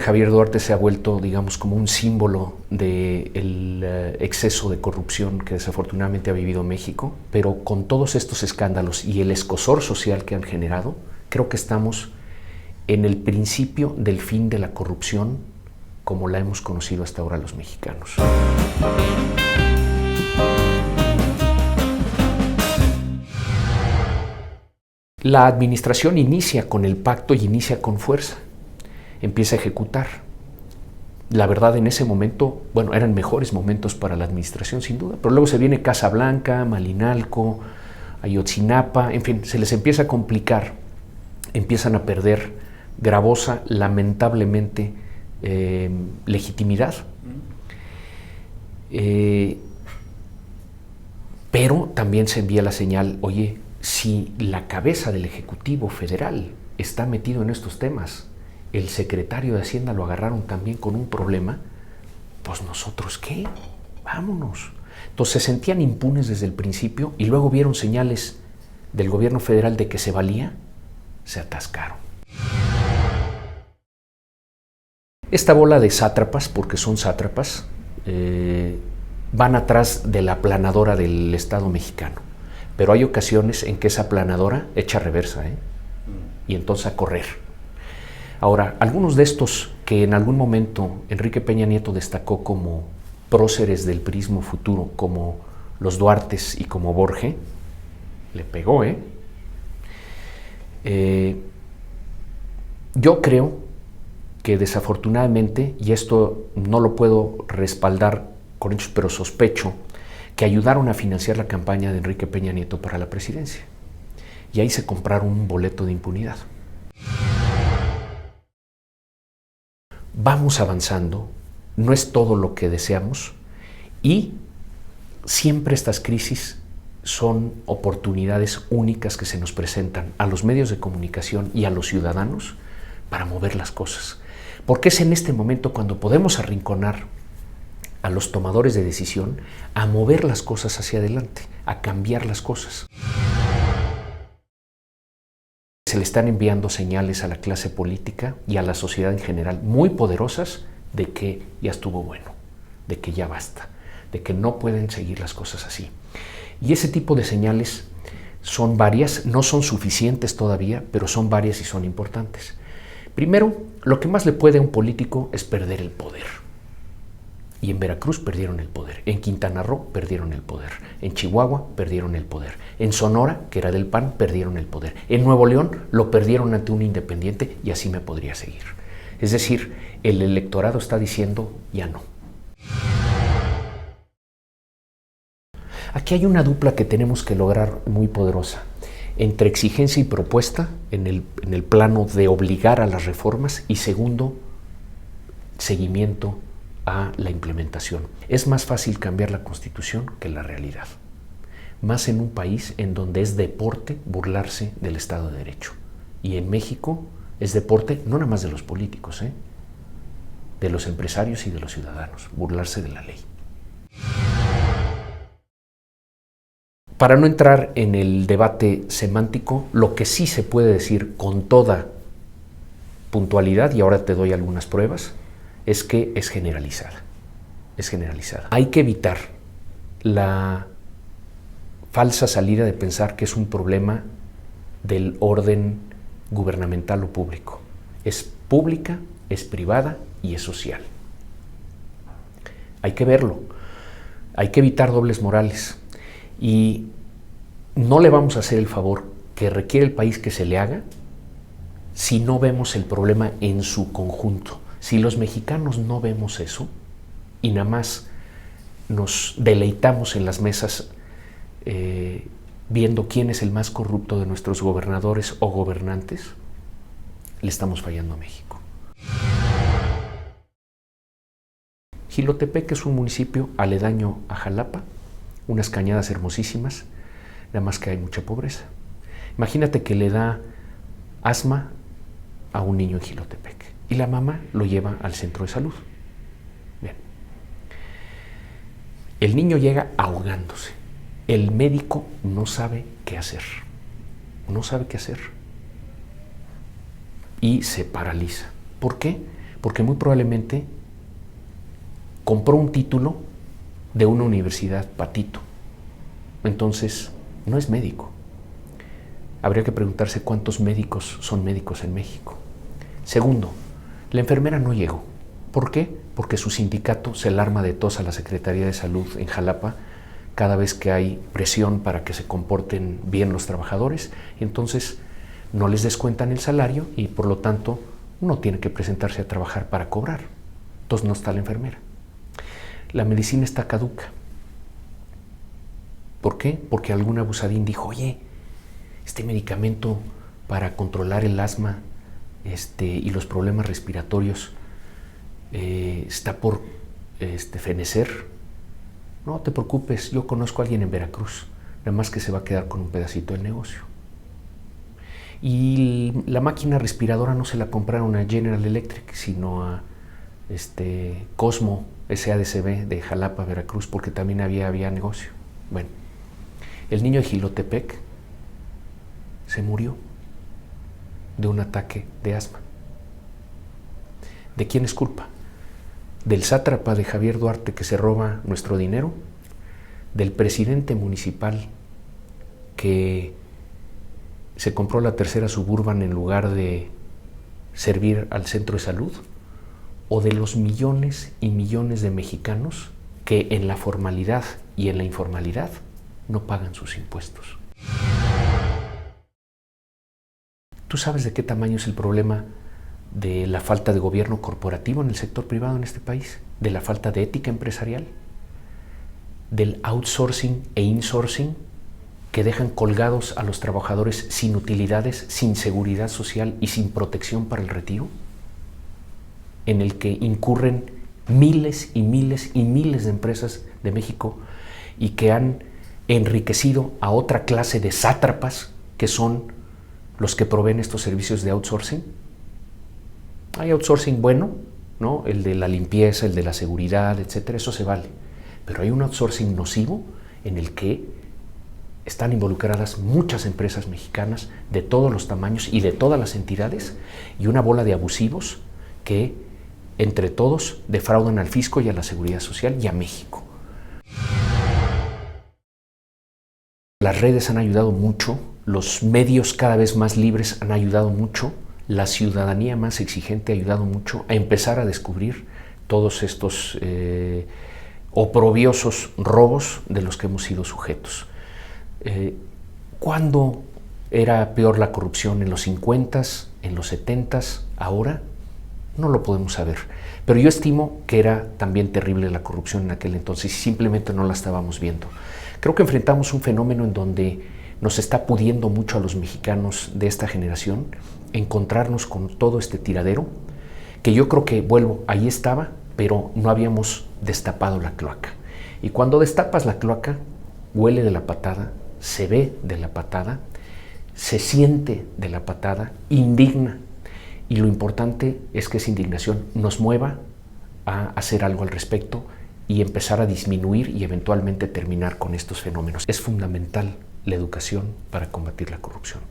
Javier Duarte se ha vuelto, digamos, como un símbolo del exceso de corrupción que desafortunadamente ha vivido México, pero con todos estos escándalos y el escozor social que han generado, creo que estamos en el principio del fin de la corrupción como la hemos conocido hasta ahora los mexicanos. La administración inicia con el pacto y inicia con fuerza, empieza a ejecutar. La verdad, en ese momento, bueno, eran mejores momentos para la administración, sin duda, pero luego se viene Casablanca, Malinalco, Ayotzinapa, en fin, se les empieza a complicar, empiezan a perder gravosa, lamentablemente, legitimidad. Pero también se envía la señal, oye, si la cabeza del Ejecutivo Federal está metido en estos temas, el secretario de Hacienda lo agarraron también con un problema, pues nosotros ¿qué? Vámonos. Entonces se sentían impunes desde el principio y luego vieron señales del gobierno federal de que se valía, se atascaron. Esta bola de sátrapas, porque son sátrapas, van atrás de la aplanadora del Estado mexicano. Pero hay ocasiones en que esa aplanadora echa reversa, y entonces a correr. Ahora, algunos de estos que en algún momento Enrique Peña Nieto destacó como próceres del priismo futuro, como los Duartes y como Borge, le pegó, Yo creo que desafortunadamente, y esto no lo puedo respaldar con hechos, pero sospecho, que ayudaron a financiar la campaña de Enrique Peña Nieto para la presidencia. Y ahí se compraron un boleto de impunidad. Vamos avanzando, no es todo lo que deseamos, y siempre estas crisis son oportunidades únicas que se nos presentan a los medios de comunicación y a los ciudadanos para mover las cosas. Porque es en este momento cuando podemos arrinconar a los tomadores de decisión a mover las cosas hacia adelante, a cambiar las cosas. Se le están enviando señales a la clase política y a la sociedad en general muy poderosas de que ya estuvo bueno, de que ya basta, de que no pueden seguir las cosas así. Y ese tipo de señales son varias, no son suficientes todavía, pero son varias y son importantes. Primero, lo que más le puede a un político es perder el poder. Y en Veracruz perdieron el poder, en Quintana Roo perdieron el poder, en Chihuahua perdieron el poder, en Sonora, que era del PAN, perdieron el poder, en Nuevo León lo perdieron ante un independiente y así me podría seguir. Es decir, el electorado está diciendo ya no. Aquí hay una dupla que tenemos que lograr muy poderosa, entre exigencia y propuesta en el plano de obligar a las reformas y segundo, seguimiento a la implementación. Es más fácil cambiar la Constitución que la realidad, más en un país en donde es deporte burlarse del Estado de Derecho. Y en México es deporte no nada más de los políticos, de los empresarios y de los ciudadanos, burlarse de la ley. Para no entrar en el debate semántico, lo que sí se puede decir con toda puntualidad, y ahora te doy algunas pruebas, es que es generalizada. Es generalizada. Hay que evitar la falsa salida de pensar que es un problema del orden gubernamental o público. Es pública, es privada y es social. Hay que verlo. Hay que evitar dobles morales. Y no le vamos a hacer el favor que requiere el país que se le haga si no vemos el problema en su conjunto. Si los mexicanos no vemos eso y nada más nos deleitamos en las mesas viendo quién es el más corrupto de nuestros gobernadores o gobernantes, le estamos fallando a México. Jilotepec es un municipio aledaño a Jalapa, unas cañadas hermosísimas, nada más que hay mucha pobreza. Imagínate que le da asma a un niño en Jilotepec y la mamá lo lleva al centro de salud. Bien. El niño llega ahogándose. El médico no sabe qué hacer. No sabe qué hacer. Y se paraliza. ¿Por qué? Porque muy probablemente compró un título de una universidad patito. Entonces, no es médico. Habría que preguntarse cuántos médicos son médicos en México. Segundo, la enfermera no llegó. ¿Por qué? Porque su sindicato se la arma de tos a la Secretaría de Salud en Jalapa cada vez que hay presión para que se comporten bien los trabajadores. Entonces, no les descuentan el salario y por lo tanto uno tiene que presentarse a trabajar para cobrar. Entonces no está la enfermera. La medicina está caduca. ¿Por qué? Porque algún abusadín dijo, oye, este medicamento para controlar el asma y los problemas respiratorios está por fenecer. No te preocupes, yo conozco a alguien en Veracruz, nada más que se va a quedar con un pedacito del negocio. Y la máquina respiradora no se la compraron a General Electric, sino a Cosmo SADCB de Jalapa, Veracruz, porque también había negocio. Bueno, el niño de Jilotepec se murió de un ataque de asma. ¿De quién es culpa? ¿Del sátrapa de Javier Duarte que se roba nuestro dinero? ¿Del presidente municipal que se compró la tercera Suburban en lugar de servir al centro de salud? ¿O de los millones y millones de mexicanos que en la formalidad y en la informalidad no pagan sus impuestos? ¿Tú sabes de qué tamaño es el problema de la falta de gobierno corporativo en el sector privado en este país? ¿De la falta de ética empresarial? ¿Del outsourcing e insourcing que dejan colgados a los trabajadores sin utilidades, sin seguridad social y sin protección para el retiro? En el que incurren miles y miles y miles de empresas de México y que han enriquecido a otra clase de sátrapas que son los que proveen estos servicios de outsourcing. Hay outsourcing bueno, ¿no? El de la limpieza, el de la seguridad, etcétera, eso se vale. Pero hay un outsourcing nocivo en el que están involucradas muchas empresas mexicanas de todos los tamaños y de todas las entidades y una bola de abusivos que entre todos defraudan al fisco y a la seguridad social y a México. Las redes han ayudado mucho, los medios cada vez más libres han ayudado mucho, la ciudadanía más exigente ha ayudado mucho a empezar a descubrir todos estos oprobiosos robos de los que hemos sido sujetos. ¿Cuándo era peor la corrupción? ¿En los 50s? ¿En los 70s? ¿Ahora? No lo podemos saber. Pero yo estimo que era también terrible la corrupción en aquel entonces y simplemente no la estábamos viendo. Creo que enfrentamos un fenómeno en donde nos está pudiendo mucho a los mexicanos de esta generación encontrarnos con todo este tiradero, que yo creo que, vuelvo, ahí estaba, pero no habíamos destapado la cloaca. Y cuando destapas la cloaca, huele de la patada, se ve de la patada, se siente de la patada, indigna. Y lo importante es que esa indignación nos mueva a hacer algo al respecto y empezar a disminuir y eventualmente terminar con estos fenómenos. Es fundamental la educación para combatir la corrupción.